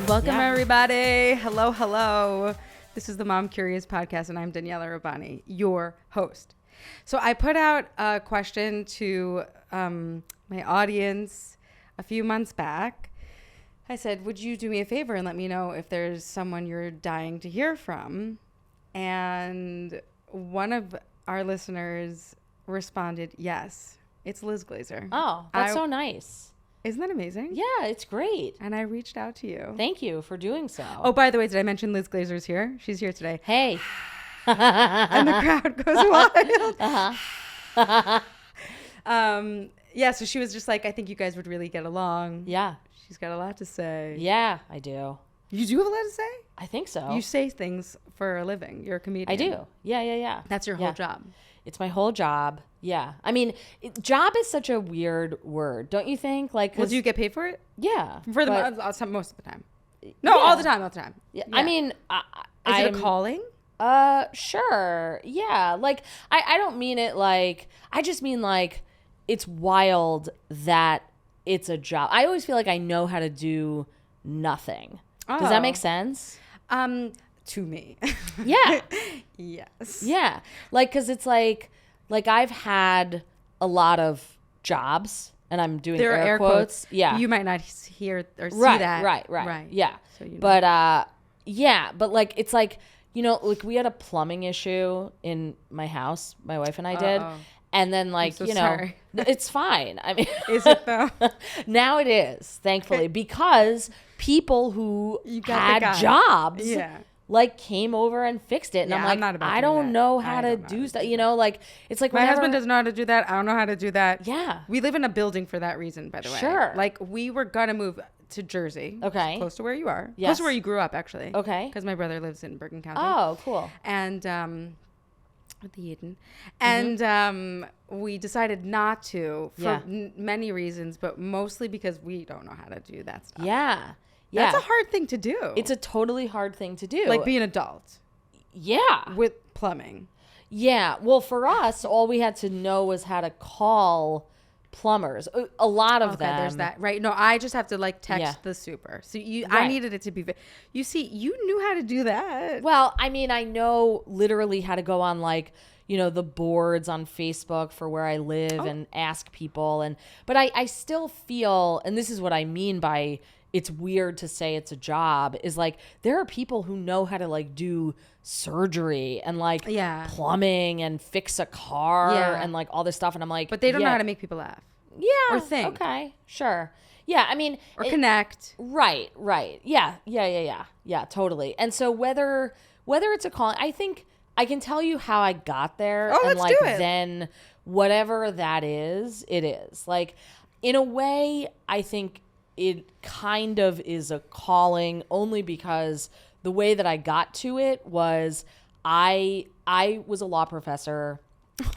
Welcome, everybody. Hello, hello. This is the Mom Curious podcast, and I'm Daniela Rabbani, your host. So I put out a question to my audience a few months back. I said, would you do me a favor and let me know if there's someone you're dying to hear from? And one of our listeners responded, yes. It's Liz Glazer. Oh, that's so nice. Isn't that amazing? Yeah, it's great. And I reached out to you. Thank you for doing so. Oh, by the way, did I mention Liz Glazer's here? She's here today. Hey. And the crowd goes wild. Yeah, so she was just like, I think you guys would really get along. Yeah. She's got a lot to say. Yeah, I do. You do have a lot to say? I think so. You say things for a living. You're a comedian. I do. Yeah. That's your whole job. It's my whole job. Yeah. I mean, job is such a weird word, don't you think? Like, well, do you get paid for it? Yeah. For most of the time. No, all the time. Yeah. I mean, is it a calling? Sure. Yeah. Like, I don't mean it like, I just mean like, it's wild that it's a job. I always feel like I know how to do nothing. Oh. Does that make sense? To me. Yeah. Yes. Yeah. Like, cause it's like I've had a lot of jobs and I'm doing air quotes. Yeah. You might not hear or see that. Right. Yeah. So you know. But, yeah, but like, it's like, you know, like we had a plumbing issue in my house, my wife and I did. And then like, so you know, sorry. It's fine. I mean, is it though? Now it is, thankfully, because people who had jobs like came over and fixed it. And I'm like, I don't know how to do stuff. You know, like it's like my husband doesn't know how to do that. I don't know how to do that. Yeah. We live in a building for that reason, by the way. Sure. Like we were going to move to Jersey. Okay. Close to where you are. Yes. Close to where you grew up, actually. Okay. Because my brother lives in Bergen County. Oh, cool. And the Eden. And we decided not to for many reasons, but mostly because we don't know how to do that stuff. Yeah. That's a hard thing to do. It's a totally hard thing to do. Like be an adult. Yeah. With plumbing. Yeah. Well, for us, all we had to know was how to call plumbers. A lot of them. There's that. Right. No, I just have to like text the super. So I needed it to be. You see, you knew how to do that. Well, I mean, I know literally how to go on like, you know, the boards on Facebook for where I live and ask people. But I still feel, and this is what I mean by it's weird to say it's a job, is like there are people who know how to like do surgery and like plumbing and fix a car and like all this stuff. And I'm like, but they don't know how to make people laugh. Yeah. Or think. Okay. Sure. Yeah. I mean, or connect. Right. Yeah. Totally. And so whether it's a calling, I think I can tell you how I got there. Oh, and let's like do it. Then whatever that is, it is. Like in a way, I think it kind of is a calling only because the way that I got to it was I was a law professor.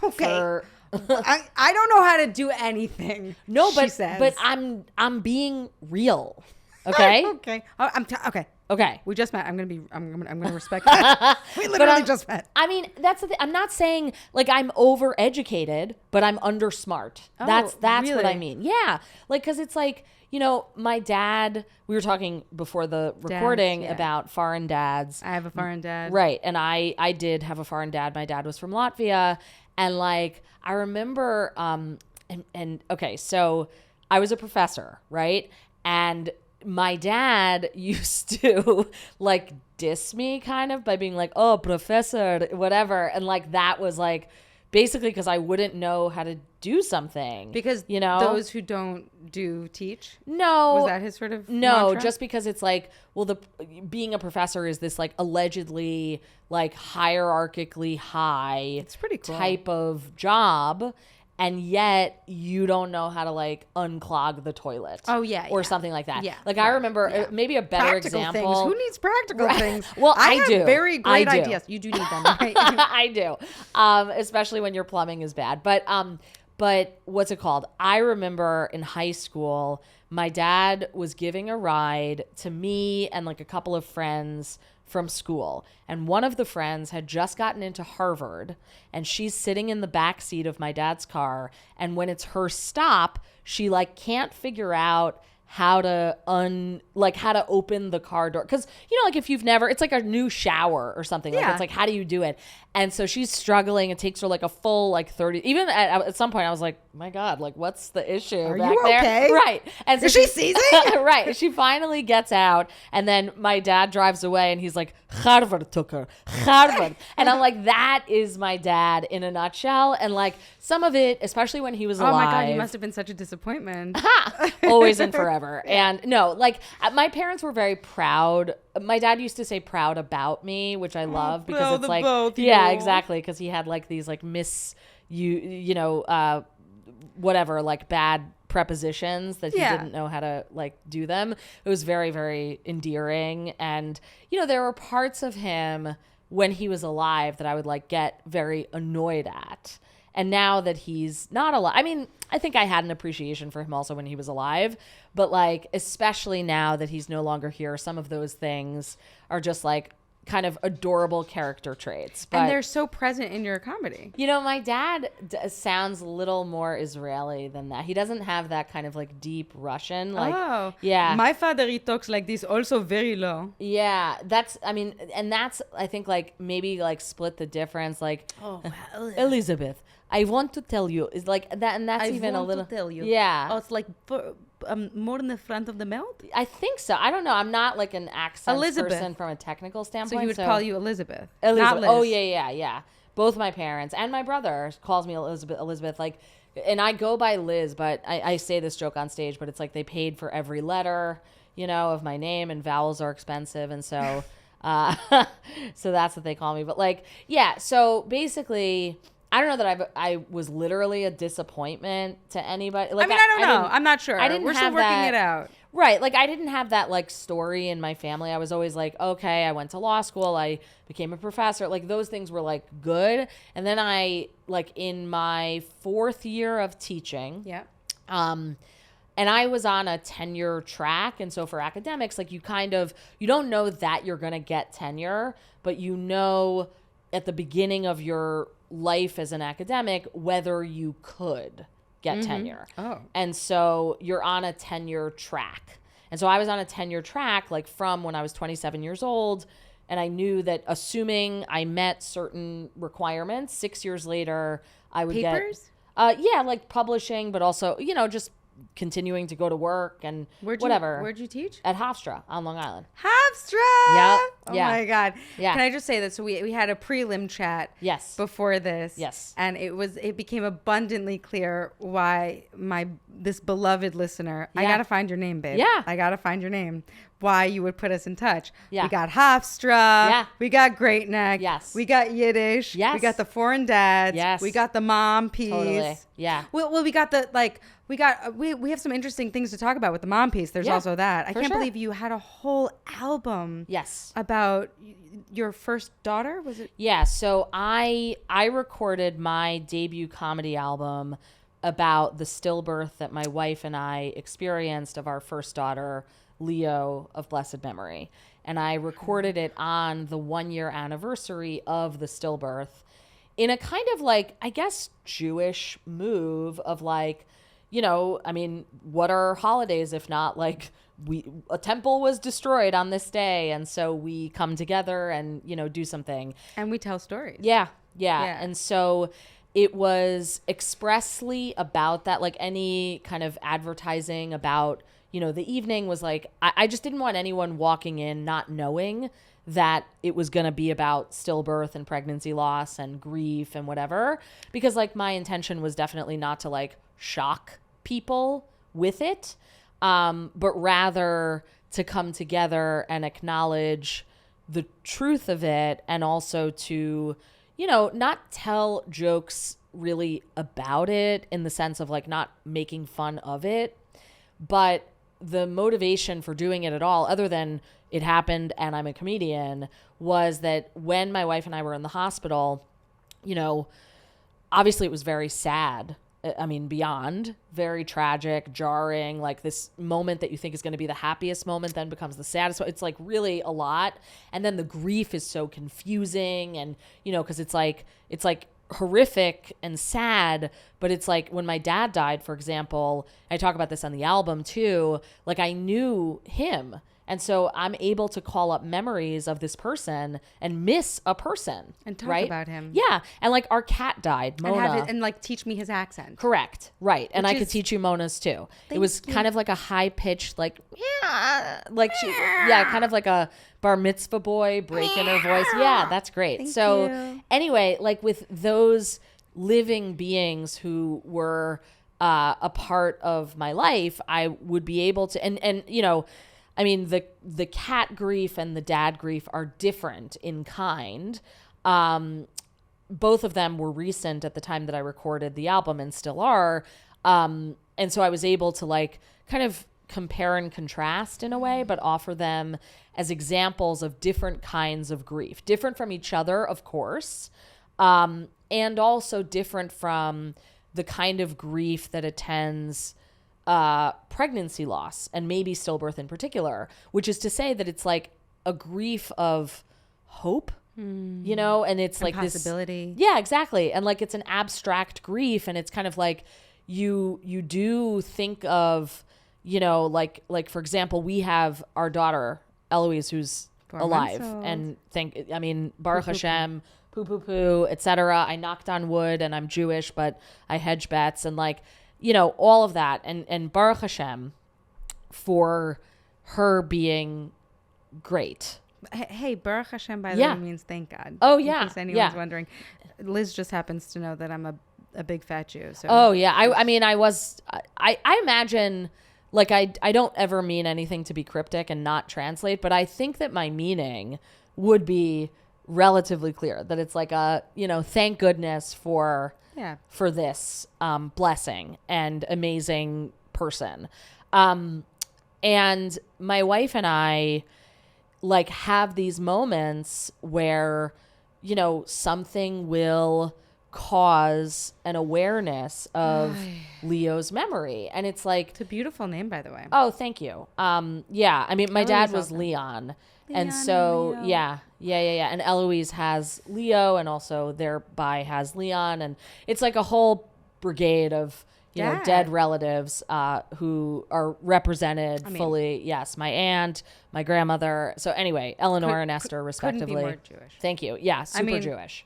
Okay. For I don't know how to do anything. No, she says. But I'm being real. Okay. Okay. Okay. Okay. We just met. I'm gonna respect that. We literally just met. I mean, that's the thing. I'm not saying like I'm overeducated, but I'm undersmart. That's really? what I mean. Yeah. Like, cause it's like, you know, my dad, we were talking before the recording about foreign dads. I have a foreign dad. Right. And I did have a foreign dad. My dad was from Latvia. And like, I remember, and okay, so I was a professor, right? And my dad used to like diss me kind of by being like, oh, professor, whatever. And like, that was like, basically because I wouldn't know how to do something. Because, you know, those who don't do teach? No. Was that his sort of No, mantra? just because it's like, well, being a professor is this like allegedly like hierarchically high it's pretty cool. type of job. And yet you don't know how to like unclog the toilet. Oh, yeah. Or something like that. Yeah. Like I remember maybe a better practical example. Things. Who needs practical things? Well, I have do. Very great I do. ideas. You do need them, right? I do. Especially when your plumbing is bad. But what's it called? I remember in high school, my dad was giving a ride to me and like a couple of friends from school. And one of the friends had just gotten into Harvard and she's sitting in the back seat of my dad's car. And when it's her stop, she like can't figure out how to open the car door. Because, like if you've never, it's like a new shower or something. Like it's like, how do you do it? And so she's struggling. It takes her like a full 30, even at some point I was like, my God, like what's the issue back you there? okay? Right. And so is she seizing? Right. She finally gets out, and then my dad drives away and he's like, Harvard took her. Harvard. And I'm like, that is my dad in a nutshell. And like some of it, especially when he was alive. Oh my God, you must have been such a disappointment. Always and forever. And no, like my parents were very proud. My dad used to say proud about me, which I love because it's like, yeah, exactly. Because he had like these like whatever, like bad prepositions that he didn't know how to like do them. It was very, very endearing. And, there were parts of him when he was alive that I would like get very annoyed at. And now that he's not alive, I mean, I think I had an appreciation for him also when he was alive, but like, especially now that he's no longer here, some of those things are just like kind of adorable character traits. But, and they're so present in your comedy. My dad sounds a little more Israeli than that. He doesn't have that kind of like deep Russian. Like, yeah. My father, he talks like this, also very low. Yeah, that's I think like maybe like split the difference. Like, Elizabeth, I want to tell you, is like that, and that's even a little. To tell you. Yeah. Oh, it's like more in the front of the mouth. I think so. I don't know. I'm not like an accent person from a technical standpoint. So he would call you Elizabeth. Not Liz. Oh yeah. Both my parents and my brother calls me Elizabeth. Like, and I go by Liz, but I say this joke on stage, but it's like they paid for every letter, of my name, and vowels are expensive, and so, so that's what they call me. But like, yeah. So basically, I don't know that I was literally a disappointment to anybody. Like, I don't know. I'm not sure. We're still working it out. Right. Like I didn't have that like story in my family. I was always like, okay, I went to law school. I became a professor. Like those things were like good. And then I like in my 4th year of teaching. Yeah. And I was on a tenure track. And so for academics, like you don't know that you're going to get tenure, but at the beginning of your life as an academic whether you could get tenure. Oh. And so you're on a tenure track. And so I was on a tenure track like from when I was 27 years old, and I knew that assuming I met certain requirements, 6 years later I would Papers? get like publishing, but also just continuing to go to work and whatever. Where'd you teach? At Hofstra on Long Island. Hofstra! Yep. Oh my God. Yeah. Can I just say that? So we had a prelim chat before this. Yes. And it became abundantly clear why this beloved listener, I got to find your name, babe. Yeah. I got to find your name. Why you would put us in touch. Yeah. We got Hofstra. Yeah. We got Great Neck. Yes. We got Yiddish. Yes. We got the foreign dads. Yes. We got the mom piece. Totally. Yeah. Well, we got we have some interesting things to talk about with the mom piece. There's also that. I can't believe you had a whole album. Yes. About your first daughter, was it? Yeah. So I recorded my debut comedy album about the stillbirth that my wife and I experienced of our first daughter, Leo, of blessed memory. And I recorded it on the 1-year anniversary of the stillbirth in a kind of like, I guess, Jewish move of like, I mean, what are holidays if not like a temple was destroyed on this day, and so we come together and do something, and we tell stories. Yeah. And so it was expressly about that, like any kind of advertising about the evening was like, I just didn't want anyone walking in not knowing that it was going to be about stillbirth and pregnancy loss and grief and whatever, because like my intention was definitely not to like shock people with it, but rather to come together and acknowledge the truth of it, and also to, not tell jokes really about it in the sense of like not making fun of it, but the motivation for doing it at all, other than it happened and I'm a comedian, was that when my wife and I were in the hospital, obviously it was very sad. I mean, beyond very tragic, jarring, like this moment that you think is going to be the happiest moment then becomes the saddest. It's like really a lot. And then the grief is so confusing, and, because it's like horrific and sad, but it's like when my dad died, for example, I talk about this on the album too, like I knew him. And so I'm able to call up memories of this person and miss a person. And talk right? about him. Yeah. And like our cat died, Mona. And like teach me his accent. Correct. Right. And Which I could teach you Mona's too. It was you. kind of like a high pitched, like, like she, yeah, kind of like a bar mitzvah boy break in her voice. Yeah, that's great. You. Anyway, like with those living beings who were a part of my life, I would be able to, and you know, I mean, the cat grief and the dad grief are different in kind. Both of them were recent at the time that I recorded the album and still are. And so I was able to like kind of compare and contrast in a way, but offer them as examples of different kinds of grief, different from each other, of course, and also different from the kind of grief that attends pregnancy loss and maybe stillbirth in particular, which is to say that it's like a grief of hope, you know, and it's like possibility. Yeah, exactly. And like, it's an abstract grief, and it's kind of like you do think of, you know, like for example, we have our daughter, Eloise, who's 4 alive, months old. and I mean, Baruch Hashem, poo, etc. I knocked on wood, and I'm Jewish, but I hedge bets, and like, you know, all of that, and Baruch Hashem for her being great. Hey, Baruch Hashem, by the way, means thank God. Oh, yeah. In case anyone's wondering. Liz just happens to know that I'm a big fat Jew. So. Oh, yeah. I mean, I imagine, like, I don't ever mean anything to be cryptic and not translate, but I think that my meaning would be relatively clear, that it's like a, you know, thank goodness for this blessing and amazing person. And my wife and I like have these moments where, you know, something will cause an awareness of Leo's memory. And it's like, it's a beautiful name, by the way. Oh, thank you. Yeah. I mean, my dad was awesome. Leon. And so, Leo. Yeah. And Eloise has Leo, and also thereby has Leon. And it's like a whole brigade of, you know, dead relatives who are represented fully. Yes, my aunt, my grandmother. So anyway, Eleanor and Esther, respectively. Couldn't be more Jewish. Thank you. Yeah, super Jewish.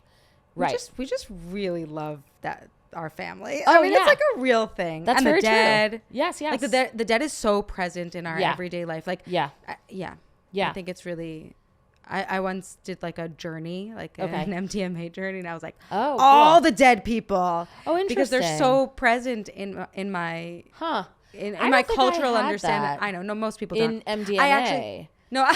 Right. We just really love that, our family. Oh, I mean, it's like a real thing. That's and very the dead. true. Yes. Like the dead is so present in our everyday life. Like, Yeah. I think it's really. I once did like a journey, like an MDMA journey, and I was like, all the dead people. Oh, interesting. Because they're so present in my in my cultural understanding. That. I know, no, most people don't. In MDMA. I actually no,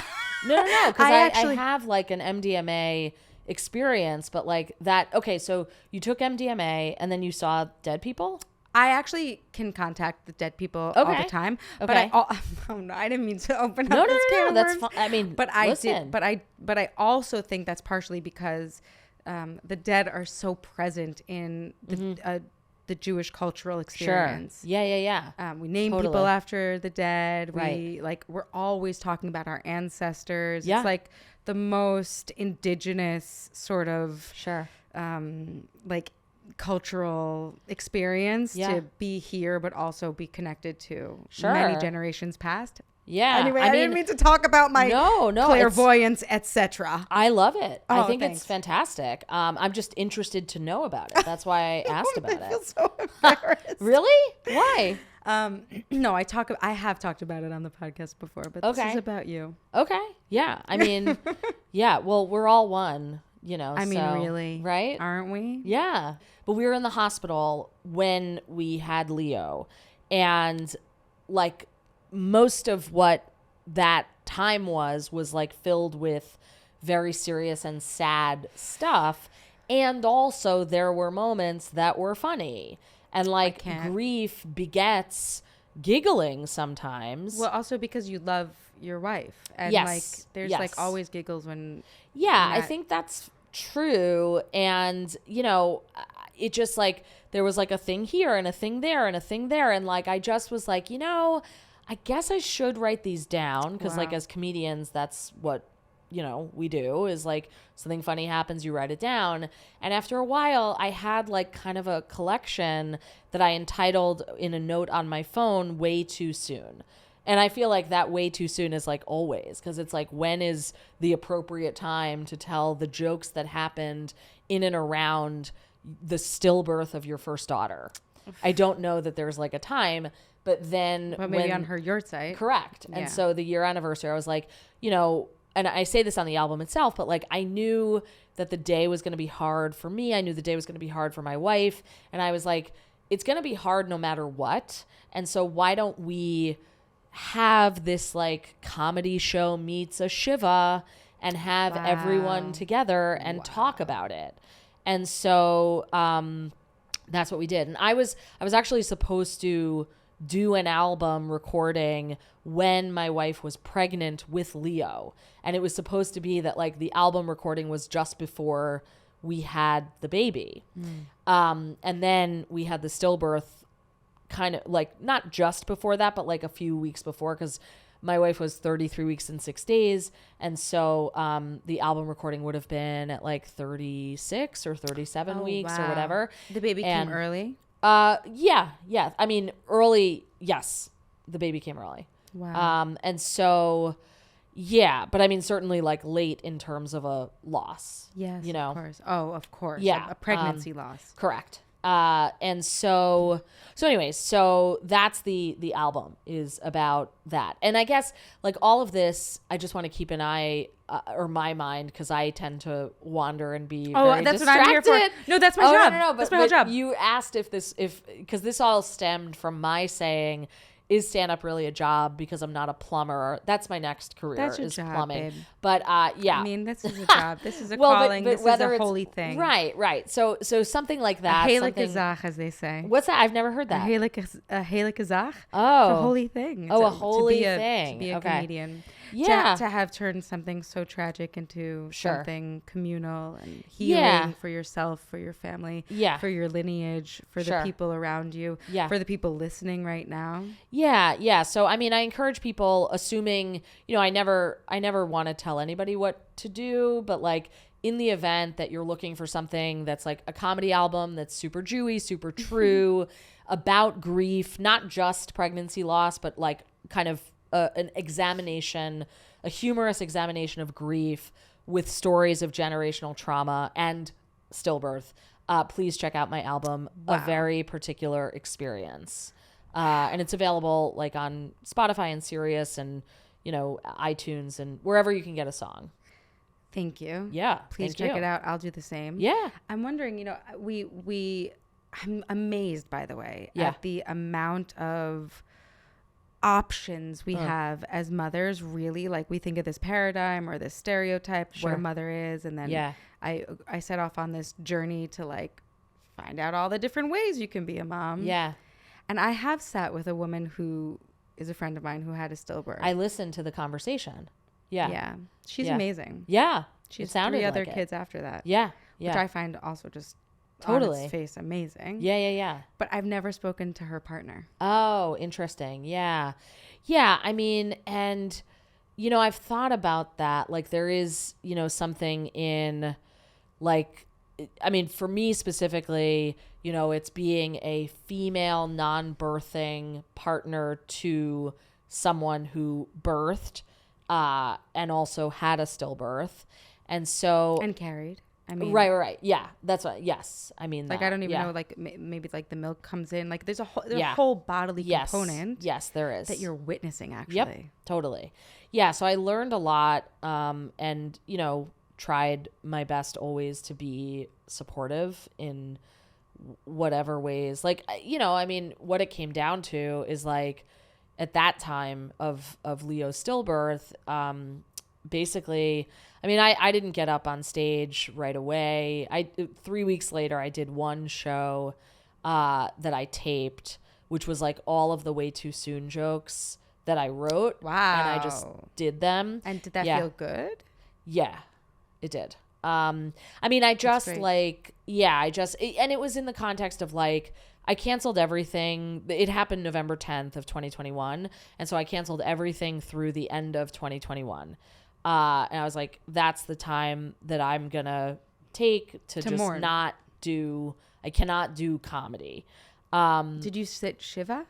because I have like an MDMA experience, but like that. Okay, so you took MDMA and then you saw dead people. I actually can contact the dead people all the time, but I didn't mean to open up this can of that's worms. fine. I mean, but I listen. did, but I also think that's partially because the dead are so present in the Jewish cultural experience. Sure. Yeah. We name people after the dead. We're always talking about our ancestors. Yeah. It's like the most indigenous sort of like cultural experience to be here, but also be connected to many generations past. Yeah. Anyway, I didn't mean to talk about my clairvoyance, etc. I love it. I think thanks. it's fantastic. I'm just interested to know about it. That's why I asked about it. I feel so embarrassed. Really? Why? No, I have talked about it on the podcast before, but this is about you. Okay. Yeah. I mean, well, we're all one, you know. I mean, really. Right? Aren't we? Yeah. But we were in the hospital when we had Leo, and like most of what that time was like filled with very serious and sad stuff. And also there were moments that were funny, and like grief begets giggling sometimes. Well, also because you love your wife, and like there's like always giggles when. Yeah, I think that's true. And you know, it just like there was like a thing here and a thing there and a thing there, and like I just was like, you know, I guess I should write these down, because like as comedians, that's what we do is like something funny happens, you write it down. And after a while, I had like kind of a collection that I entitled in a note on my phone, Way Too Soon. And I feel like that way too soon is like always, because it's like, when is the appropriate time to tell the jokes that happened in and around the stillbirth of your first daughter? I don't know that there's like a time, but then maybe on her yurt site. Correct. Yeah. And so the year anniversary, I was like, and I say this on the album itself, but like I knew that the day was going to be hard for me. I knew the day was going to be hard for my wife. And I was like, it's going to be hard no matter what. And so why don't we have this like comedy show meets a Shiva and have everyone together and talk about it. And so that's what we did. And I was actually supposed to do an album recording when my wife was pregnant with Leo. And it was supposed to be that like the album recording was just before we had the baby. And then we had the stillbirth kind of like not just before that, but like a few weeks before, because my wife was 33 weeks and 6 days. And so the album recording would have been at like 36 or 37 weeks or whatever. The baby came early? Yeah. I mean, early. Yes. The baby came early. Wow. And so, yeah, but I mean, certainly like late in terms of a loss. Yes, of course. Oh, of course. Yeah. A pregnancy loss. Correct. And so anyway, so that's the album is about that. And I guess like all of this, I just want to keep an eye or my mind, because I tend to wander and be very that's distracted. what I'm here for. No, that's my job. No, that's my whole job. You asked because this all stemmed from my saying, is stand-up really a job? Because I'm not a plumber. That's my next career. That's your is job, plumbing. babe. But yeah. I mean, this is a job. This is a calling. But this is a holy thing. Right. So something like that. A heilig azach, as they say. What's that? I've never heard that. A heilig azach. Oh. It's a holy thing. A holy thing. To be a comedian. Yeah. To have turned something so tragic into something communal and healing Yeah. for yourself, for your family, Yeah. for your lineage, for the people around you, for the people listening right now. Yeah. So, I mean, I encourage people, assuming, I never want to tell anybody what to do, but like in the event that you're looking for something that's like a comedy album that's super Jewy, super true, about grief, not just pregnancy loss, but like kind of an examination, a humorous examination of grief with stories of generational trauma and stillbirth, please check out my album, A Very Particular Experience. And it's available like on Spotify and Sirius and, iTunes and wherever you can get a song. Thank you. Yeah. Please check it out. I'll do the same. Yeah. I'm wondering, I'm amazed, by the way, at the amount of options we have as mothers. Really, like, we think of this paradigm or this stereotype of what a mother is, and then I set off on this journey to like find out all the different ways you can be a mom. Yeah. And I have sat with a woman who is a friend of mine who had a stillbirth. I listened to the conversation. Yeah. Yeah. She's amazing. Yeah. She has 3 other kids after that. Yeah. Which I find also just totally on its face amazing. Yeah. But I've never spoken to her partner. Oh, interesting. Yeah. I mean, and I've thought about that. Like, there is, something in, like, I mean, for me specifically, it's being a female non-birthing partner to someone who birthed and also had a stillbirth. And so... And carried. I mean... Right. Yeah, that's what... Yes. I mean, like, I don't even know, like, maybe, like, the milk comes in. Like, there's a whole bodily component. Yes, there is. That you're witnessing, actually. Yep, totally. Yeah, so I learned a lot and, tried my best always to be supportive in whatever ways. Like, I mean, what it came down to is, like, at that time of Leo's stillbirth, basically, I mean, I didn't get up on stage right away. 3 weeks later, I did one show that I taped, which was like all of the Way Too Soon jokes that I wrote. Wow. And I just did them. And did that feel good? Yeah, it did. I mean, I just and it was in the context of like, I canceled everything. It happened November 10th of 2021. And so I canceled everything through the end of 2021. And I was like, that's the time that I'm going to take to just mourn. I cannot do comedy. Did you sit Shiva?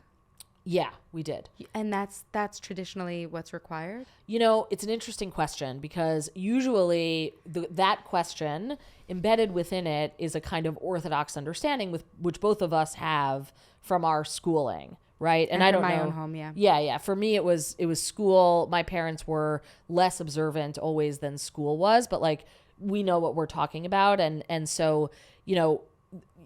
Yeah, we did. And that's traditionally what's required? You know, it's an interesting question because usually that question embedded within it is a kind of orthodox understanding which both of us have from our schooling, right? And I don't know. My own home, yeah. Yeah. For me, it was school. My parents were less observant always than school was, but like we know what we're talking about, and so you know,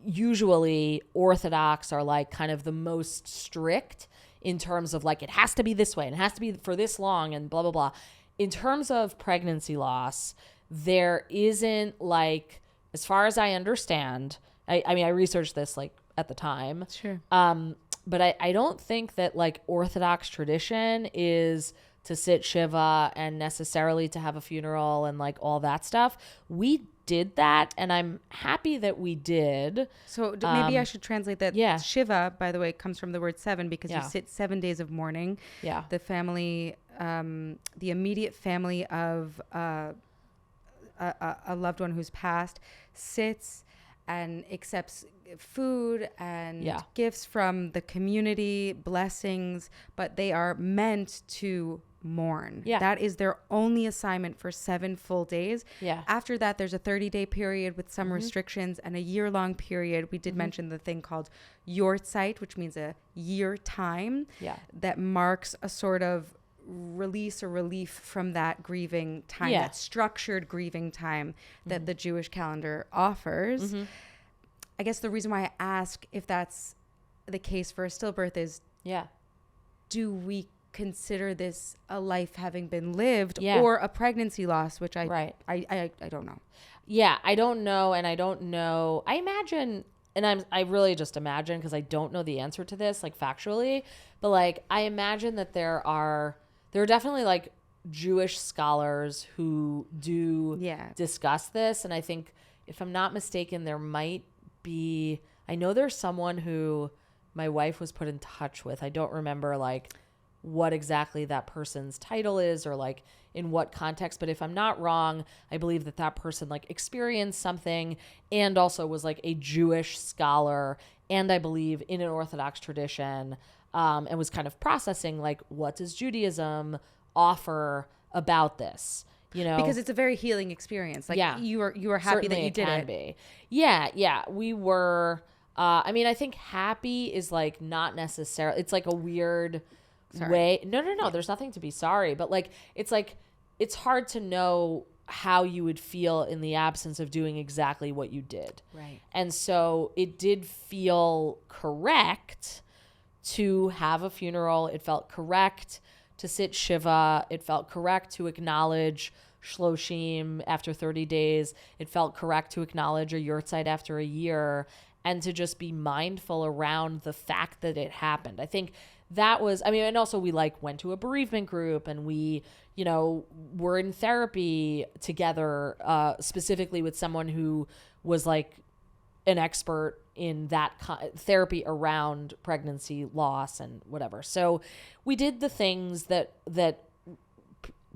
usually orthodox are like kind of the most strict in terms of like it has to be this way and it has to be for this long and blah blah blah. In terms of pregnancy loss, there isn't like, as far as I understand, I mean I researched this like at the time. Sure. But I don't think that like Orthodox tradition is to sit Shiva and necessarily to have a funeral and like all that stuff. We did that, and I'm happy that we did. So maybe I should translate that. Yeah. Shiva, by the way, comes from the word 7 because Yeah. you sit 7 days of mourning. Yeah. The family, the immediate family of a loved one who's passed sits and accepts food and Yeah. gifts from the community, blessings, but they are meant to mourn. Yeah. That is their only assignment for 7 full days. Yeah. After that, there's a 30-day period with some restrictions and a year-long period. We did mention the thing called Yortzeit, which means a year time. Yeah. That marks a sort of release or relief from that grieving time, Yeah. that structured grieving time that the Jewish calendar offers. I guess the reason why I ask if that's the case for a stillbirth is, Yeah. do we consider this a life having been lived Yeah. or a pregnancy loss, which I don't know. Yeah, I don't know, and I don't know. I imagine, and I really just imagine because I don't know the answer to this, like factually, but like I imagine that there are definitely like Jewish scholars who do discuss this, and I think if I'm not mistaken, there might be. I know there's someone who my wife was put in touch with. I don't remember like what exactly that person's title is or like in what context, but if I'm not wrong, I believe that person like experienced something and also was like a Jewish scholar, and I believe in an Orthodox tradition, and was kind of processing like, what does Judaism offer about this, you know, because it's a very healing experience. Like you were happy that you did it. Be. Yeah, we were. I mean, I think happy is like not necessarily. It's like a weird way. No. There's nothing to be sorry, but like it's hard to know how you would feel in the absence of doing exactly what you did. Right. And so it did feel correct to have a funeral. It felt correct to sit Shiva. It felt correct to acknowledge Shloshim after 30 days. It felt correct to acknowledge a Yortzeit after a year, and to just be mindful around the fact that it happened. I think that was, I mean, and also we like went to a bereavement group, and we, you know, were in therapy together, specifically with someone who was like an expert in that therapy around pregnancy loss and whatever. So we did the things that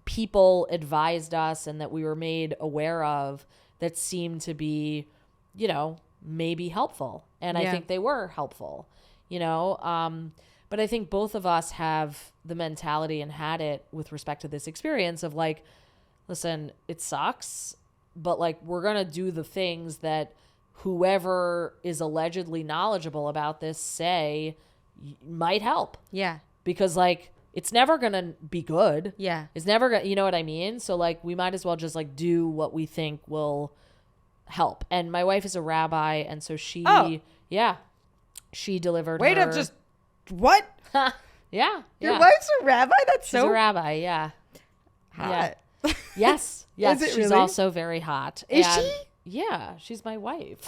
people advised us and that we were made aware of that seemed to be, you know, maybe helpful. And I think they were helpful, you know. But I think both of us have the mentality and had it with respect to this experience of like, listen, it sucks, but like we're going to do the things that whoever is allegedly knowledgeable about this say might help. Yeah. Because like it's never going to be good. Yeah. It's never going to, you know what I mean? So like we might as well just like do what we think will help. And my wife is a rabbi, and so she delivered Wait her. up, just what? Yeah. Your wife's a rabbi? That's She's so a rabbi, yeah. hot. Yeah. Yes. Is it She's really? Also very hot. Is And- she? Yeah, she's my wife.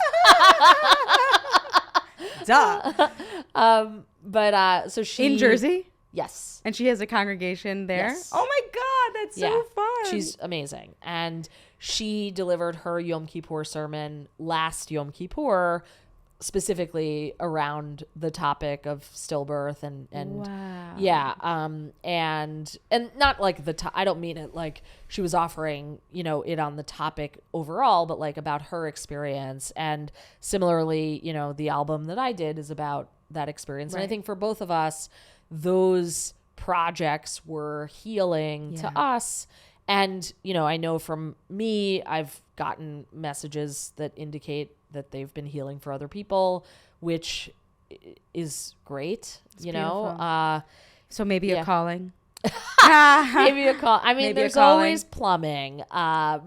Duh. But so she In Jersey? Yes. And she has a congregation there? Yes. Oh my God, that's so fun. She's amazing. And she delivered her Yom Kippur sermon last Yom Kippur specifically around the topic of stillbirth and Wow. yeah. And not like I don't mean it like she was offering, it on the topic overall, but like about her experience. And similarly, the album that I did is about that experience. Right. And I think for both of us, those projects were healing to us. And, I know from me, I've gotten messages that indicate that they've been healing for other people, which is great, Beautiful. So maybe a calling. Maybe a call. I mean, Maybe there's always plumbing, but I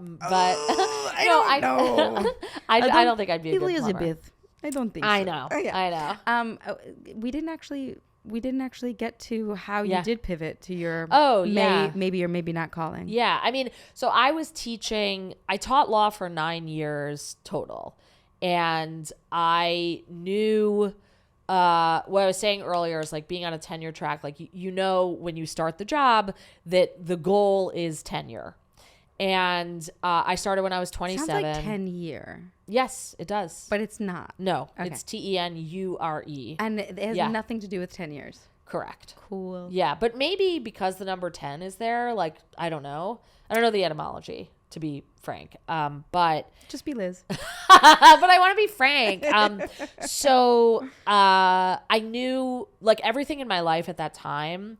don't know. I don't think I'd be a good plumber. Elizabeth. I don't think so. I know. Yeah. I know. We didn't actually get to how you did pivot to your maybe or maybe not calling. Yeah. I mean, so I taught law for 9 years total. And I knew what I was saying earlier is like being on a tenure track, like, when you start the job that the goal is tenure. And I started when I was 27. Sounds like 10-year. Yes, it does. But it's not. No, Okay. It's tenure. And it has nothing to do with 10 years. Correct. Cool. Yeah, but maybe because the number 10 is there, like, I don't know. I don't know the etymology, to be frank. But just be Liz. but I want to be frank. So I knew like everything in my life at that time,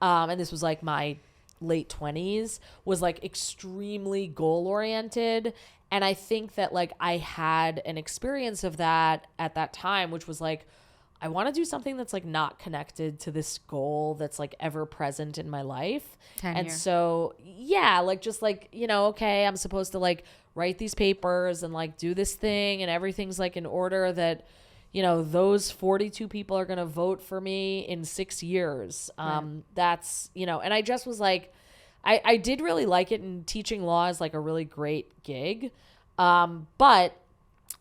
and this was like my late 20s, was like extremely goal oriented. And I think that like I had an experience of that at that time, which was like, I want to do something that's like not connected to this goal that's like ever present in my life. Tenure. And so, yeah, like just like, okay, I'm supposed to like write these papers and like do this thing and everything's like in order that, those 42 people are going to vote for me in 6 years. That's, and I just was like, I did really like it, and teaching law is like a really great gig. But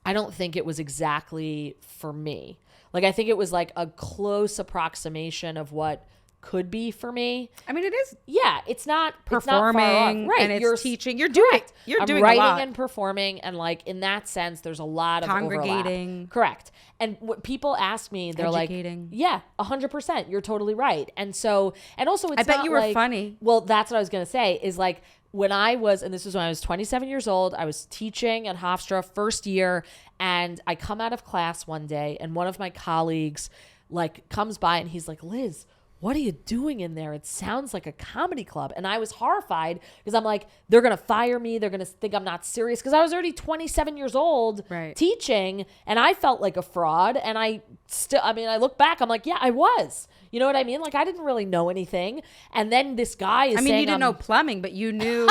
I don't think it was exactly for me. Like, I think it was like a close approximation of what could be for me. I mean, it is. Yeah, it's not performing, it's not far off. Right? And it's teaching. You're doing. You're doing writing a lot. and performing, and like in that sense, there's a lot of congregating. Overlap. Correct. And what people ask me, they're educating. like, "Yeah, 100%. You're totally right." And so, and also, it's I bet not you were like, funny. Well, that's what I was gonna say. Is like when I was, and this was when I was 27 years old. I was teaching at Hofstra first year, and I come out of class one day, and one of my colleagues like comes by, and he's like, "Liz, what are you doing in there? It sounds like a comedy club." And I was horrified because I'm like, they're going to fire me. They're going to think I'm not serious, because I was already 27 years old teaching, and I felt like a fraud. And I look back, I'm like, yeah, I was. You know what I mean? Like, I didn't really know anything. And then this guy is saying, you didn't know plumbing, but you knew.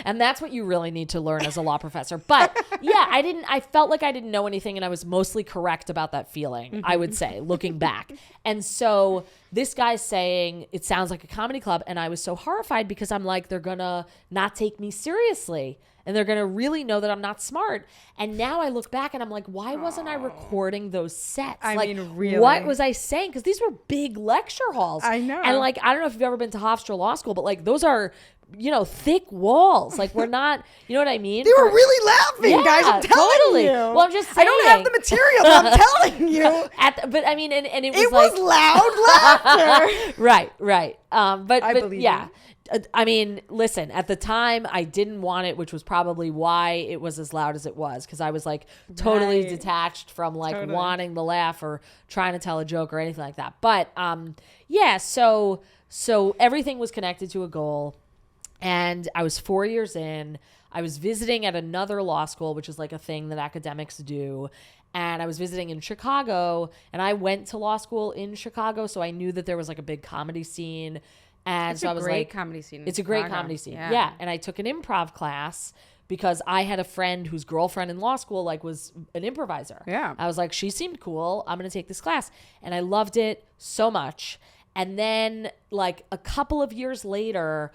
And that's what you really need to learn as a law professor. But yeah, I felt like I didn't know anything, and I was mostly correct about that feeling, I would say, looking back. And so this guy's saying it sounds like a comedy club, and I was so horrified because I'm like, they're gonna not take me seriously, and they're gonna really know that I'm not smart. And now I look back and I'm like, why wasn't I recording those sets? I like, mean, really, what was I saying? Because these were big lecture halls. I know. And like, I don't know if you've ever been to Hofstra Law School, but like those are, thick walls. Like, we're not, you know what I mean? They were really laughing, guys. I'm telling you. Well, I'm just saying. I don't have the material, but I'm telling you. But I mean, and it was It like was loud laughter. right. But believe yeah. I mean, listen, at the time I didn't want it, which was probably why it was as loud as it was. Cause I was like totally detached from like wanting the laugh or trying to tell a joke or anything like that. But, yeah, so everything was connected to a goal, and I was 4 years in. I was visiting at another law school, which is like a thing that academics do. And I was visiting in Chicago, and I went to law school in Chicago. So I knew that there was like a big comedy scene. And so I was like, comedy scene. It's a great comedy scene. Yeah. And I took an improv class because I had a friend whose girlfriend in law school like was an improviser. Yeah. I was like, she seemed cool. I'm going to take this class. And I loved it so much. And then like a couple of years later,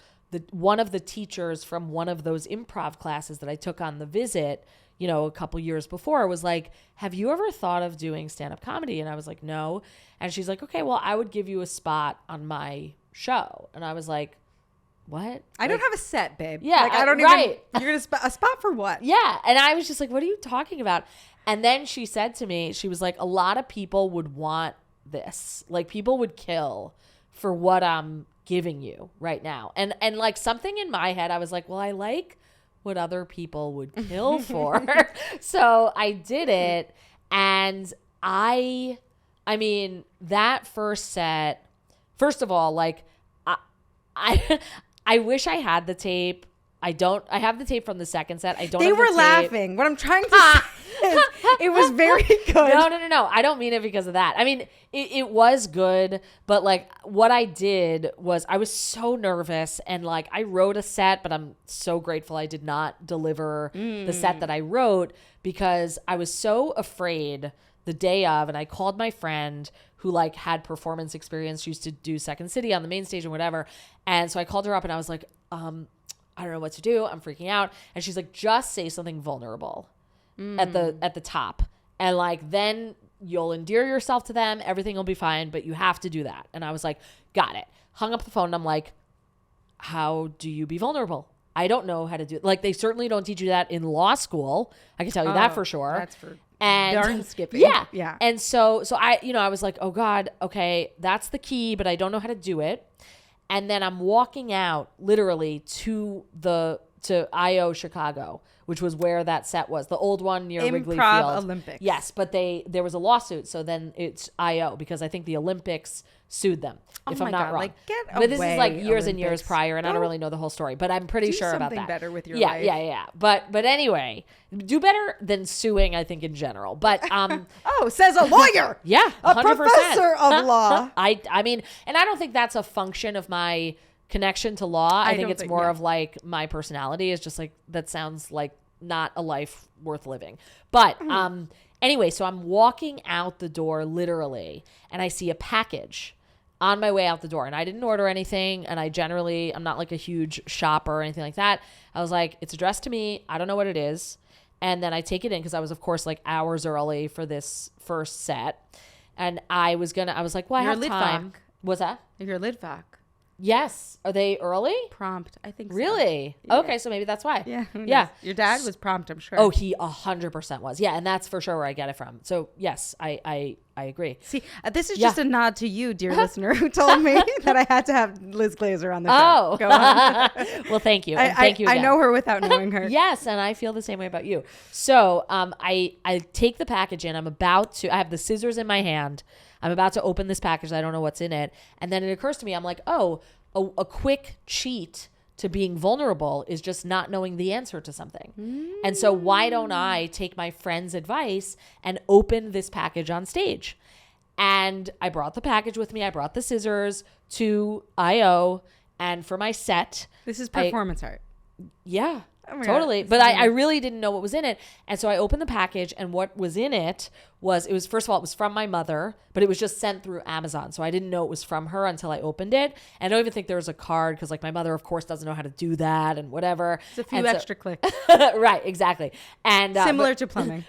one of the teachers from one of those improv classes that I took on the visit, a couple years before, was like, have you ever thought of doing stand-up comedy? And I was like, no. And she's like, okay, well, I would give you a spot on my show. And I was like, what? I don't have a set, babe. Yeah, like, I don't right. even. You're gonna a spot for what? Yeah. And I was just like, what are you talking about? And then she said to me, she was like, a lot of people would want this. Like, people would kill for what I'm giving you right now. And like something in my head, I was like, well, I like what other people would kill for. So I did it. And I mean, that first set, first of all, like, I wish I had the tape. I have the tape from the second set. I don't. They have were the tape. laughing. What I'm trying to say is it was very good. No. I don't mean it because of that. I mean, it was good, but like what I did was I was so nervous and like I wrote a set, but I'm so grateful I did not deliver the set that I wrote because I was so afraid the day of, and I called my friend who like had performance experience. She used to do Second City on the main stage and whatever. And so I called her up and I was like, I don't know what to do. I'm freaking out. And she's like, just say something vulnerable at the top. And like, then you'll endear yourself to them. Everything will be fine, but you have to do that. And I was like, got it. Hung up the phone. And I'm like, how do you be vulnerable? I don't know how to do it. Like, they certainly don't teach you that in law school. I can tell you that for sure. That's for and darn skipping. Yeah. And so I, I was like, oh God, okay, that's the key, but I don't know how to do it. And then I'm walking out literally to IO Chicago, which was where that set was, the old one near Wrigley Field. Improv Olympics. Yes, but there was a lawsuit, so then it's IO because I think the Olympics sued them, if I'm not wrong. Like, get but this away, is like years and years Olympics. prior, and I don't really know the whole story, but I'm pretty sure about that. Do something better with your life. Yeah. But anyway, do better than suing, I think, in general. But says a lawyer. Yeah, 100%. A professor of law. I mean, and I don't think that's a function of my connection to law. I think it's more of like my personality is just like, that sounds like not a life worth living. But anyway, so I'm walking out the door literally, and I see a package on my way out the door, and I didn't order anything. And I'm not like a huge shopper or anything like that. I was like, it's addressed to me. I don't know what it is. And then I take it in because I was, of course, like hours early for this first set. And I was like, well, I have time. What's that? Your lid vac. Yes. Are they early? Prompt. I think so. Really? Yeah. Okay, so maybe that's why. Yeah. Yeah. Your dad was prompt, I'm sure. Oh, he 100% was. Yeah, and that's for sure where I get it from. So, yes, I agree. See, this is just a nod to you, dear listener, who told me that I had to have Liz Glazer on the show. Oh. Go on. Well, thank you. And thank you again. I know her without knowing her. Yes, and I feel the same way about you. So, I take the package in. I have the scissors in my hand. I'm about to open this package. I don't know what's in it. And then it occurs to me, I'm like, oh, a quick cheat to being vulnerable is just not knowing the answer to something. And so why don't I take my friend's advice and open this package on stage? And I brought the package with me. I brought the scissors to IO. And for my set. This is performance art. Yeah. Oh totally. God, but I really didn't know what was in it. And so I opened the package, and what was in it was first of all, it was from my mother, but it was just sent through Amazon. So I didn't know it was from her until I opened it. And I don't even think there was a card because like my mother, of course, doesn't know how to do that and whatever. It's a few extra clicks. Right. Exactly. And similar to plumbing.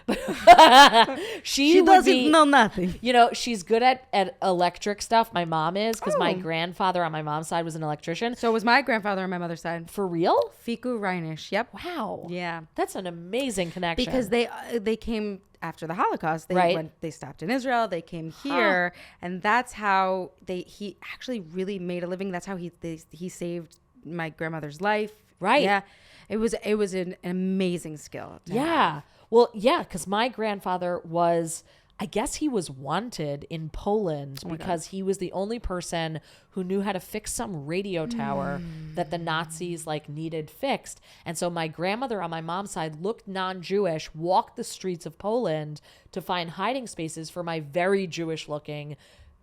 she doesn't know nothing. She's good at electric stuff. My mom is because my grandfather on my mom's side was an electrician. So was my grandfather on my mother's side. For real? Fiku Reinish. Yep. Wow. Yeah. That's an amazing connection. Because they came after the Holocaust. They stopped in Israel. They came here, and that's how he actually really made a living. That's how he saved my grandmother's life. Right. Yeah. It was an amazing skill. Yeah. Well, yeah, because my grandfather was, I guess he was wanted in Poland because he was the only person who knew how to fix some radio tower that the Nazis needed fixed. And so my grandmother on my mom's side looked non-Jewish, walked the streets of Poland to find hiding spaces for my very Jewish looking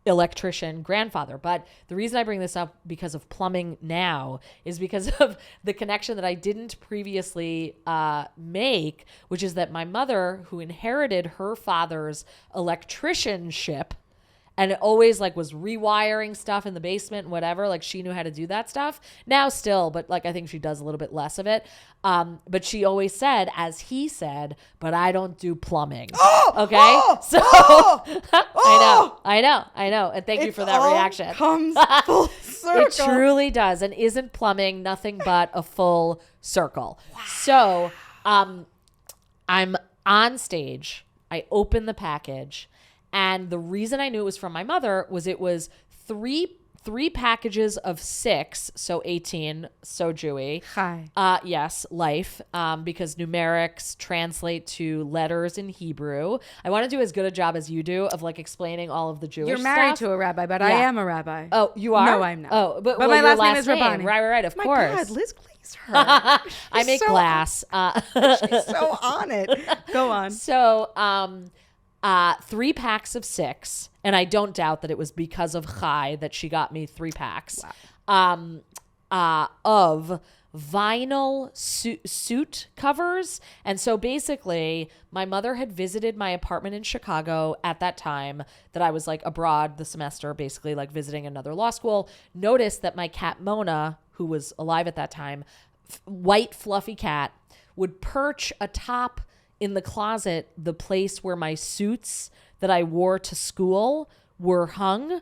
electrician grandfather. But the reason I bring this up because of plumbing now is because of the connection that I didn't previously make, which is that my mother, who inherited her father's electricianship and always was rewiring stuff in the basement and whatever, she knew how to do that stuff now still, but I think she does a little bit less of it. But she always said, as he said, but I don't do plumbing. I know. And thank you for that reaction. Comes full circle. It truly does. And isn't plumbing nothing but a full circle? Wow. So, I'm on stage I opened the package, and the reason I knew it was from my mother was it was three packages of 6, so 18, so Jewy. Hi. Yes, life, because numerics translate to letters in Hebrew. I want to do as good a job as you do of like explaining all of the Jewish You're married stuff. to a rabbi, but I am a rabbi. Oh, you are? No, I'm not. Oh, but my well, last your name is Rabbani. Right, of My course. God, Liz Glazer. I make glass. She's so on it. Go on. So, 3 packs of 6, and I don't doubt that it was because of Chai that she got me 3 packs of vinyl suit covers. And so basically, my mother had visited my apartment in Chicago at that time that I was like abroad the semester, basically like visiting another law school, noticed that my cat Mona, who was alive at that time, white fluffy cat, would perch atop in the closet, the place where my suits that I wore to school were hung.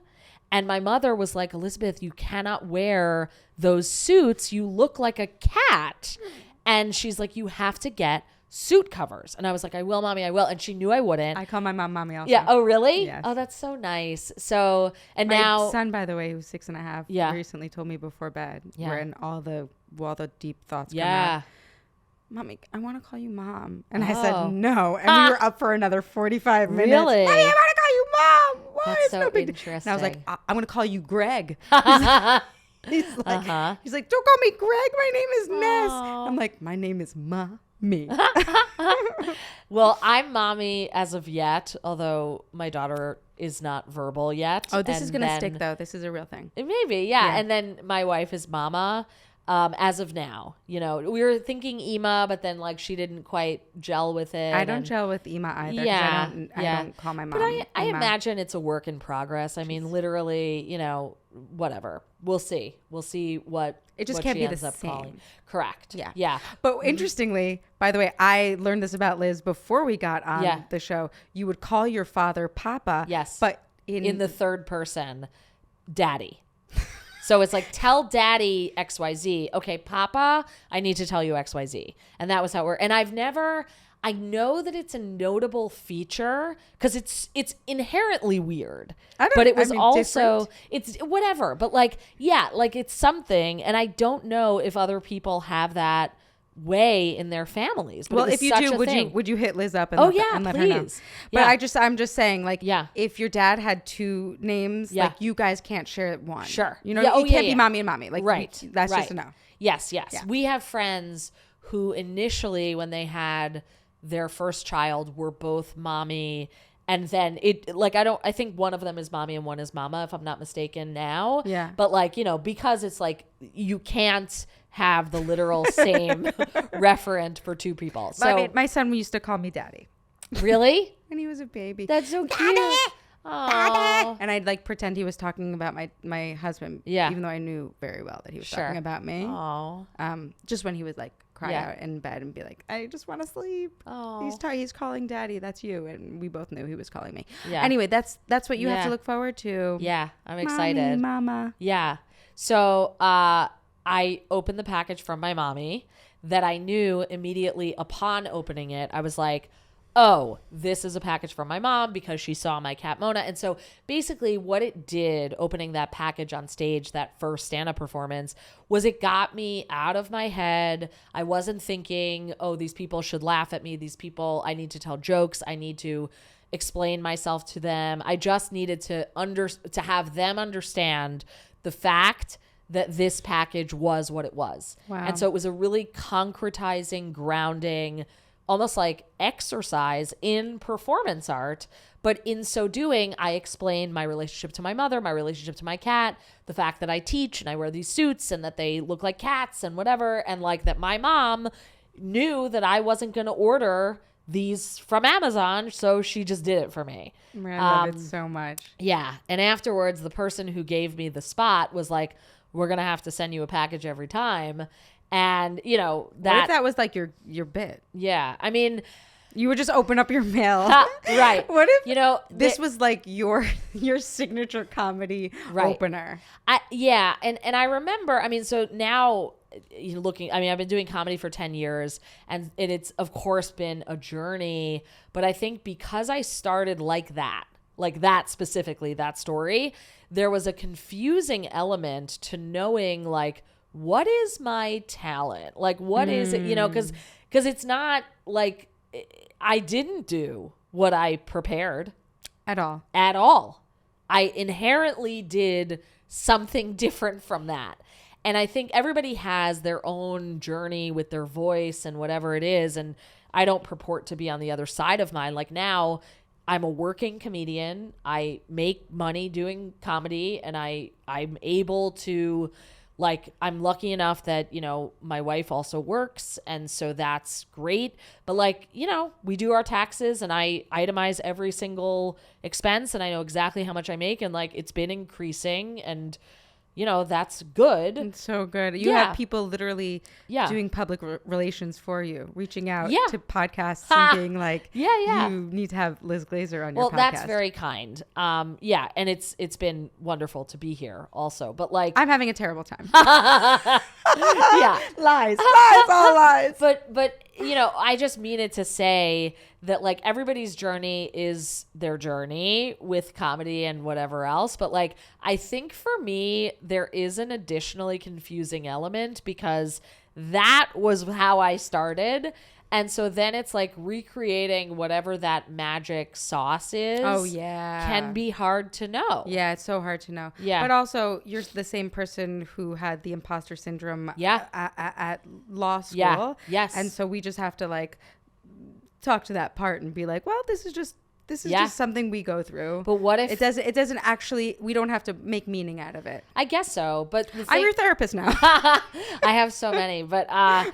And my mother was like, Elizabeth, you cannot wear those suits. You look like a cat. And she's like, you have to get suit covers. And I was like, I will, Mommy, I will. And she knew I wouldn't. I call my mom Mommy also. Yeah. Oh, really? Yes. Oh, that's so nice. So, and my now. son, by the way, who's 6.5, Yeah. recently told me before bed, Yeah. when all the deep thoughts come Yeah. out. Mommy, I want to call you Mom. And I Oh. said no. And we were up for another 45 minutes. Really? Mommy, I want to call you Mom. Why? That's It's so no big deal. interesting. And I was like, I'm going to call you Greg. He's like, don't call me Greg. My name is Ness. Aw. I'm like, my name is Mommy. Well, I'm Mommy as of yet, although my daughter is not verbal yet. Oh, this is And going to then- stick, though. This is a real thing. Maybe, yeah. Yeah. And then my wife is Mama. As of now, you know, we were thinking Ema, but then like she didn't quite gel with it. I don't and- gel with Ema either. 'Cause Yeah, I yeah. don't call my mom. But I Ema. imagine it's a work in progress. I mean, literally, you know, whatever. We'll see. We'll see what It just what can't she be the ends up same. calling. Correct. Yeah. Yeah. But interestingly, by the way, I learned this about Liz before we got on Yeah. the show. You would call your father Papa. Yes. But In the third person, Daddy. So it's like, tell Daddy XYZ. Okay, Papa, I need to tell you XYZ. And that was how it worked. And I know that it's a notable feature because it's inherently weird. But it was also, different. it's whatever. But like, yeah, like it's something. And I don't know if other people have that way in their families. But well, it was if you such do, a thing. would you hit Liz up and Oh, let, yeah, and let her know? please. But Yeah. I'm just saying, like, Yeah. if your dad had 2 names, Yeah. like, you guys can't share one. Sure. You know, Yeah, it can't be yeah. Mommy and Mommy. Like, Right. That's right. just a no. Yes. Yeah. We have friends who initially, when they had their first child, were both Mommy. And then I think one of them is Mommy and one is Mama, if I'm not mistaken now. Yeah. But like, you know, because it's like, you can't have the literal same referent for 2 people. So I mean, my son used to call me Daddy really? when he was a baby. That's so cute. Aww. And I'd like pretend he was talking about my husband. Yeah. Even though I knew very well that he was Sure. talking about me. Aww. Just when he would like cry Yeah. out in bed and be like, I just want to sleep. Aw. He's calling Daddy. That's you. And we both knew he was calling me. Yeah. Anyway, that's what you have Yeah. to look forward to. Yeah. I'm Mommy, excited. Mama. Yeah. So I opened the package from my mommy that I knew immediately upon opening it. I was like, oh, this is a package from my mom because she saw my cat Mona. And so basically what it did, opening that package on stage, that first stand-up performance, was it got me out of my head. I wasn't thinking, oh, these people should laugh at me. These people, I need to tell jokes. I need to explain myself to them. I just needed to have them understand the fact that this package was what it was. Wow. And so it was a really concretizing, grounding, almost like exercise in performance art. But in so doing, I explained my relationship to my mother, my relationship to my cat, the fact that I teach and I wear these suits and that they look like cats and whatever. And like that my mom knew that I wasn't going to order these from Amazon, so she just did it for me. I love it so much. Yeah. And afterwards, the person who gave me the spot was like, we're going to have to send you a package every time. And, you know, What if that was like your bit? yeah. I mean, You would just open up your mail. right. What if You know, this was like your signature comedy Right. opener? Yeah. And I remember, I mean, so now I've been doing comedy for 10 years and it's of course been a journey, but I think because I started like that specifically, that story, there was a confusing element to knowing like, what is my talent? Like, what is it, cause it's not like I didn't do what I prepared at all. I inherently did something different from that. And I think everybody has their own journey with their voice and whatever it is. And I don't purport to be on the other side of mine. Like now I'm a working comedian. I make money doing comedy and I'm able to, like, I'm lucky enough that, my wife also works. And so that's great. But like, we do our taxes and I itemize every single expense and I know exactly how much I make. And like, it's been increasing and, that's good. It's so good. You have people literally doing public relations for you, reaching out to podcasts and being like, you need to have Liz Glazer on your podcast. Well, that's very kind. And it's been wonderful to be here also. But like, I'm having a terrible time. Lies, all lies. But I just mean it to say that like everybody's journey is their journey with comedy and whatever else. But like, I think for me, there is an additionally confusing element because that was how I started. And so then it's like recreating whatever that magic sauce is. Oh, yeah. Can be hard to know. Yeah, it's so hard to know. Yeah. But also, you're the same person who had the imposter syndrome at law school. Yeah. Yes. And so we just have to like talk to that part and be like, well, this is just something we go through. But what if it doesn't actually, we don't have to make meaning out of it. I guess so. But I'm your therapist now. I have so many, but I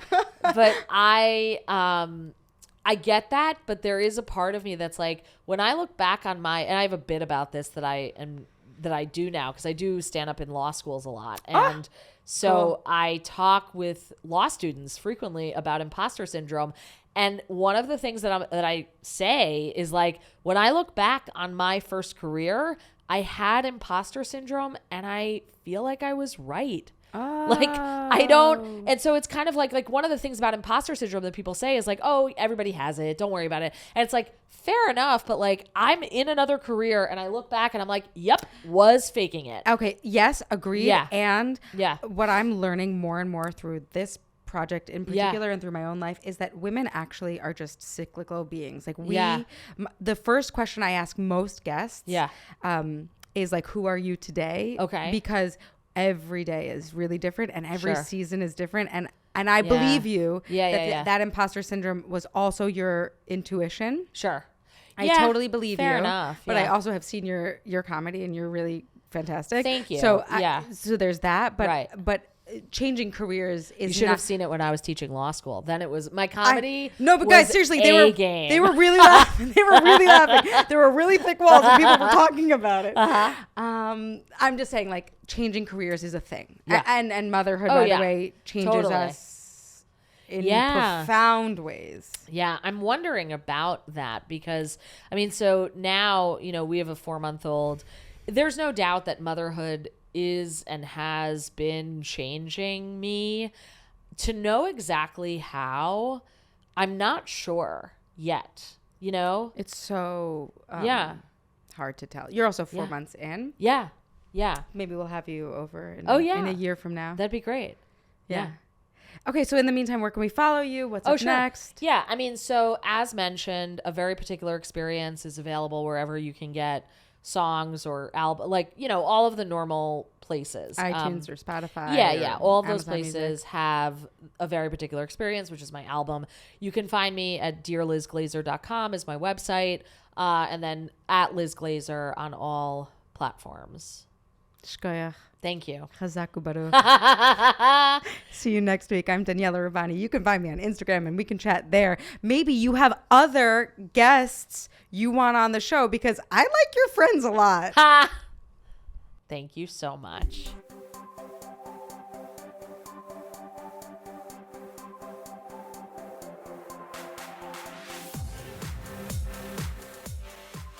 get that, but there is a part of me that's like, when I look back on and I have a bit about this that I do now, because I do stand up in law schools a lot. And so cool. I talk with law students frequently about imposter syndrome. And one of the things that I say is like, when I look back on my first career, I had imposter syndrome and I feel like I was right. Oh. Like I don't. And so it's kind of like one of the things about imposter syndrome that people say is like, oh, everybody has it. Don't worry about it. And it's like, fair enough. But like, I'm in another career and I look back and I'm like, yep, was faking it. Okay. Yes. Agreed. Yeah. And what I'm learning more and more through this project in particular and through my own life is that women actually are just cyclical beings. Like the first question I ask most guests is like, who are you today? Okay. Because every day is really different and every season is different. And I believe you that imposter syndrome was also your intuition. Sure. I totally believe fair you. Enough. But I also have seen your comedy and you're really fantastic. Thank you. So so there's that. But but changing careers is you should have seen it when I was teaching law school. Then it was my comedy. But guys, seriously, they were really laughing. They were really laughing. There were really thick walls and people were talking about it. I'm just saying, like, changing careers is a thing. And motherhood, by the way, changes us in profound ways. Yeah, I'm wondering about that because, I mean, so now, we have a 4-month-old. There's no doubt that motherhood is and has been changing me. To know exactly how, I'm not sure yet, It's so hard to tell. You're also 4 months in. Yeah. Maybe we'll have you over in a year from now. That'd be great. Yeah. Okay, so in the meantime, where can we follow you? What's up next? Yeah, I mean, so as mentioned, A Very Particular Experience is available wherever you can get songs or album, like, all of the normal places. iTunes or Spotify. Yeah. All of those Amazon places Music. have A Very Particular Experience, which is my album. You can find me at dearlizglazer.com is my website. And then at Liz Glazer on all platforms. Shkoyach. Thank you. Chazak ubaruch. See you next week. I'm Daniela Rabbani. You can find me on Instagram and we can chat there. Maybe you have other guests you want on the show because I like your friends a lot. Thank you so much.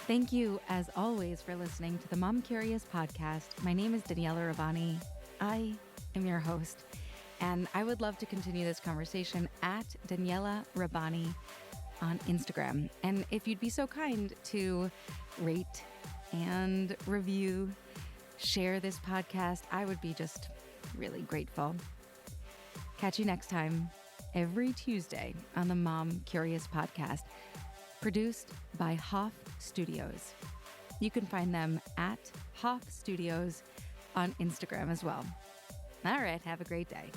Thank you, as always, for listening to the Mom Curious podcast. My name is Daniela Rabbani. I am your host. And I would love to continue this conversation at Daniela Rabbani on Instagram. And if you'd be so kind to rate and review, share this podcast, I would be just really grateful. Catch you next time, every Tuesday on the Mom Curious podcast, produced by Hoff Studios. You can find them at Hoff Studios on Instagram as well. All right, have a great day.